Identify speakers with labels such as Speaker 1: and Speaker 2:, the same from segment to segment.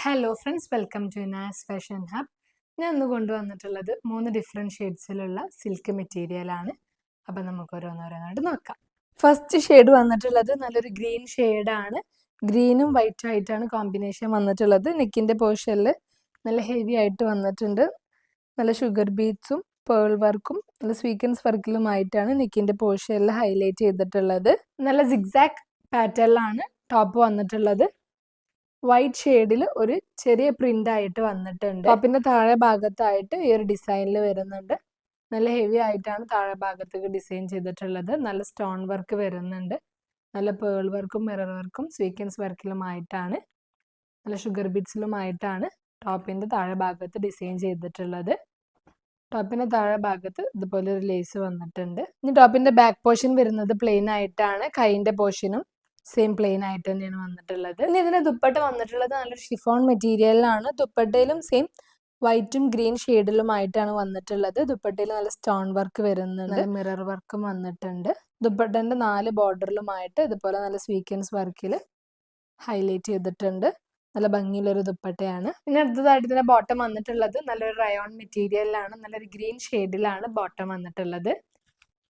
Speaker 1: Hello friends, welcome to Naz fashion hub. ഞാൻ ഇന്ന് കൊണ്ടുവന്നിട്ടുള്ളത് 3 ഡിഫറെൻറ്റ് ഷെയ്ഡ്സിലുള്ള സിൽക്ക് മെറ്റീരിയലാണ്. അപ്പം നമുക്ക് ഓരോന്നോരോന്നായിട്ട് നോക്കാം. ഫസ്റ്റ് ഷെയ്ഡ് വന്നിട്ടുള്ളത് നല്ലൊരു ഗ്രീൻ ഷെയ്ഡാണ്. ഗ്രീനും വൈറ്റും ആയിട്ടാണ് കോമ്പിനേഷൻ വന്നിട്ടുള്ളത്. നെക്കിൻ്റെ പോർഷനിൽ നല്ല ഹെവി ആയിട്ട് വന്നിട്ടുണ്ട്. നല്ല ഷുഗർ ബീഡ്സും പേൾ വർക്കും നല്ല സ്വീക്കൻസ് വർക്കിലുമായിട്ടാണ് നെക്കിൻ്റെ പോർഷനിൽ ഹൈലൈറ്റ് ചെയ്തിട്ടുള്ളത്. നല്ല സിഗ്സാക് പാറ്റേണിലാണ് ടോപ്പ് വന്നിട്ടുള്ളത്. വൈറ്റ് ഷെയ്ഡിൽ ഒരു ചെറിയ പ്രിന്റ് ആയിട്ട് വന്നിട്ടുണ്ട്. ടോപ്പിന്റെ താഴെ ഭാഗത്തായിട്ട് ഈ ഒരു ഡിസൈനിൽ വരുന്നുണ്ട്. നല്ല ഹെവി ആയിട്ടാണ് താഴെ ഭാഗത്തേക്ക് ഡിസൈൻ ചെയ്തിട്ടുള്ളത്. നല്ല സ്റ്റോൺ വർക്ക് വരുന്നുണ്ട്. നല്ല പേൾ വർക്കും മിറർ വർക്കും സ്വീക്വൻസ് വർക്കിലുമായിട്ടാണ് നല്ല ഷുഗർ ബീഡ്സിലുമായിട്ടാണ് ടോപ്പിന്റെ താഴെ ഭാഗത്ത് ഡിസൈൻ ചെയ്തിട്ടുള്ളത്. ടോപ്പിന്റെ താഴെ ഭാഗത്ത് ഇതുപോലെ ഒരു ലേസ് വന്നിട്ടുണ്ട്. ഇനി ടോപ്പിന്റെ ബാക്ക് പോർഷൻ വരുന്നത് പ്ലെയിൻ ആയിട്ടാണ്. കൈന്റെ പോർഷനും സെയിം പ്ലെയിൻ ആയിട്ട് തന്നെയാണ് വന്നിട്ടുള്ളത്. ഇനി ഇതിന് ദുപ്പട്ട വന്നിട്ടുള്ളത് നല്ലൊരു ഷിഫോൺ മെറ്റീരിയലിലാണ്. ദുപ്പട്ടയിലും സെയിം വൈറ്റും ഗ്രീൻ ഷെയ്ഡിലുമായിട്ടാണ് വന്നിട്ടുള്ളത്. ദുപ്പട്ടയിൽ നല്ല സ്റ്റോൺ വർക്ക് വരുന്നുണ്ട്, മിറർ വർക്കും വന്നിട്ടുണ്ട്. ദുപ്പട്ടന്റെ 4 ബോർഡറിലുമായിട്ട് ഇതുപോലെ നല്ല സ്വീക്വൻസ് വർക്കിൽ ഹൈലൈറ്റ് ചെയ്തിട്ടുണ്ട്. നല്ല ഭംഗിയുള്ളൊരു ദുപ്പട്ടയാണ്. പിന്നെ അടുത്തതായിട്ട് ഇതിന്റെ ബോട്ടം വന്നിട്ടുള്ളത് നല്ലൊരു റയോൺ മെറ്റീരിയലിലാണ്. നല്ലൊരു ഗ്രീൻ ഷെയ്ഡിലാണ് ബോട്ടം വന്നിട്ടുള്ളത്.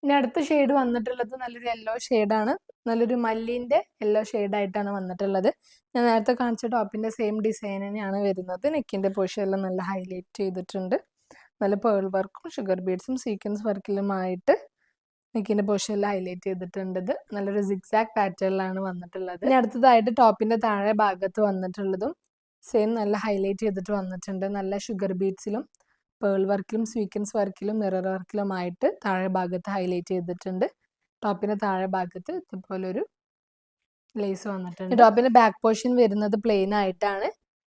Speaker 1: ഇനി അടുത്ത ഷെയ്ഡ് വന്നിട്ടുള്ളത് നല്ലൊരു യെല്ലോ ഷെയ്ഡാണ്. നല്ലൊരു മല്ലിന്റെ യെല്ലോ ഷെയ്ഡായിട്ടാണ് വന്നിട്ടുള്ളത്. ഞാൻ നേരത്തെ കാണിച്ച ടോപ്പിന്റെ സെയിം ഡിസൈൻ തന്നെയാണ് വരുന്നത്. നെക്കിന്റെ പോർഷനെല്ലാം നല്ല ഹൈലൈറ്റ് ചെയ്തിട്ടുണ്ട്. നല്ല പേൾ വർക്കും ഷുഗർ ബീഡ്സും സീക്വൻസ് വർക്കിലുമായിട്ട് നെക്കിന്റെ പോർഷനിൽ ഹൈലൈറ്റ് ചെയ്തിട്ടുണ്ട്. നല്ലൊരു സിഗ്സാക് പാറ്റേണിലാണ് വന്നിട്ടുള്ളത്. ഇനി അടുത്തതായിട്ട് ടോപ്പിന്റെ താഴെ ഭാഗത്ത് വന്നിട്ടുള്ളതും സെയിം നല്ല ഹൈലൈറ്റ് ചെയ്തിട്ട് വന്നിട്ടുണ്ട്. നല്ല ഷുഗർ ബീഡ്സിലും പേൾ വർക്കിലും സ്വീക്വൻസ് വർക്കിലും മിറർ വർക്കിലുമായിട്ട് താഴെ ഭാഗത്ത് ഹൈലൈറ്റ് ചെയ്തിട്ടുണ്ട്. ടോപ്പിന്റെ താഴെ ഭാഗത്ത് ഇതുപോലൊരു ലേസ് വന്നിട്ടുണ്ട്. ടോപ്പിന്റെ ബാക്ക് പോർഷൻ വരുന്നത് പ്ലെയിൻ ആയിട്ടാണ്.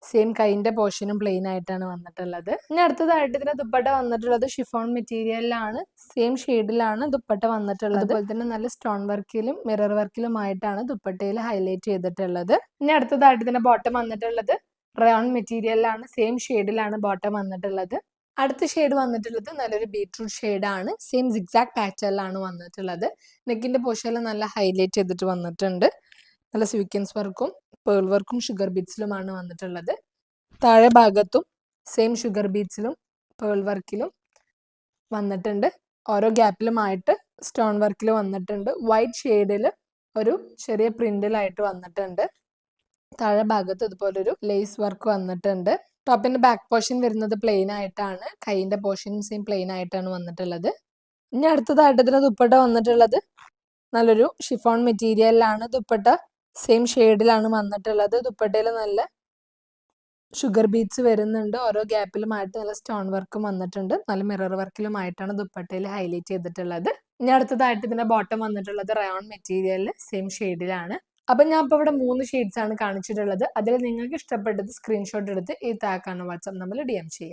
Speaker 1: സെയിം കൈന്റെ പോർഷനും പ്ലെയിൻ ആയിട്ടാണ് വന്നിട്ടുള്ളത്. ഇനി അടുത്തതായിട്ട് ഇതിന്റെ ദുപ്പട്ട വന്നിട്ടുള്ളത് ഷിഫോൺ മെറ്റീരിയലിലാണ്. സെയിം ഷെയ്ഡിലാണ് ദുപ്പട്ട വന്നിട്ടുള്ളത്. അതുപോലെ തന്നെ നല്ല സ്റ്റോൺ വർക്കിലും മിറർ വർക്കിലുമായിട്ടാണ് ദുപ്പട്ടയിൽ ഹൈലൈറ്റ് ചെയ്തിട്ടുള്ളത്. ഇനി അടുത്തതായിട്ട് ഇതിന്റെ ബോട്ടം വന്നിട്ടുള്ളത് റയോൺ മെറ്റീരിയലിലാണ്. സെയിം ഷെയ്ഡിലാണ് ബോട്ടം വന്നിട്ടുള്ളത്. അടുത്ത ഷെയ്ഡ് വന്നിട്ടുള്ളത് നല്ലൊരു ബീട്രൂട്ട് ഷെയ്ഡാണ്. സെയിം സിഗ്സാക് പാറ്റേണിലാണ് വന്നിട്ടുള്ളത്. നെക്കിന്റെ പോർഷനിൽ നല്ല ഹൈലൈറ്റ് ചെയ്തിട്ട് വന്നിട്ടുണ്ട്. നല്ല സ്വീക്വൻസ് വർക്കും പേൾ വർക്കും ഷുഗർ ബീഡ്സിലുമാണ് വന്നിട്ടുള്ളത്. താഴെ ഭാഗത്തും സെയിം ഷുഗർ ബീഡ്സിലും പേൾ വർക്കിലും വന്നിട്ടുണ്ട്. ഓരോ ഗ്യാപ്പിലുമായിട്ട് സ്റ്റോൺ വർക്കിൽ വന്നിട്ടുണ്ട്. വൈറ്റ് ഷെയ്ഡിൽ ഒരു ചെറിയ പ്രിന്റിലായിട്ട് വന്നിട്ടുണ്ട്. താഴെ ഭാഗത്ത് ഇതുപോലൊരു ലേസ് വർക്ക് വന്നിട്ടുണ്ട്. ടോപ്പിന്റെ ബാക്ക് പോർഷൻ വരുന്നത് പ്ലെയിൻ ആയിട്ടാണ്. കൈന്റെ പോർഷനും സെയിം പ്ലെയിൻ ആയിട്ടാണ് വന്നിട്ടുള്ളത്. ഇനി അടുത്തതായിട്ട് ഇതിന് ദുപ്പട്ട വന്നിട്ടുള്ളത് നല്ലൊരു ഷിഫോൺ മെറ്റീരിയലിലാണ്. ദുപ്പട്ട സെയിം ഷെയ്ഡിലാണ് വന്നിട്ടുള്ളത്. ദുപ്പട്ടയിൽ നല്ല ഷുഗർ ബീഡ്സ് വരുന്നുണ്ട്. ഓരോ ഗ്യാപ്പിലുമായിട്ട് നല്ല സ്റ്റോൺ വർക്കും വന്നിട്ടുണ്ട്. നല്ല മിറർ വർക്കിലുമായിട്ടാണ് ദുപ്പട്ടയിൽ ഹൈലൈറ്റ് ചെയ്തിട്ടുള്ളത്. ഇനി അടുത്തതായിട്ട് ഇതിന്റെ ബോട്ടം വന്നിട്ടുള്ളത് റയോൺ മെറ്റീരിയലിൽ സെയിം ഷെയ്ഡിലാണ്. അപ്പം ഞാൻ ഇപ്പോൾ ഇവിടെ 3 ഷെയ്ഡ്സ് ആണ് കാണിച്ചിട്ടുള്ളത്. അതിൽ നിങ്ങൾക്ക് ഇഷ്ടപ്പെട്ടത് സ്ക്രീൻഷോട്ട് എടുത്ത് ഈ താഴെ കാണുന്ന വാട്സ്ആപ്പ് നമ്പറിൽ DM ചെയ്യാം.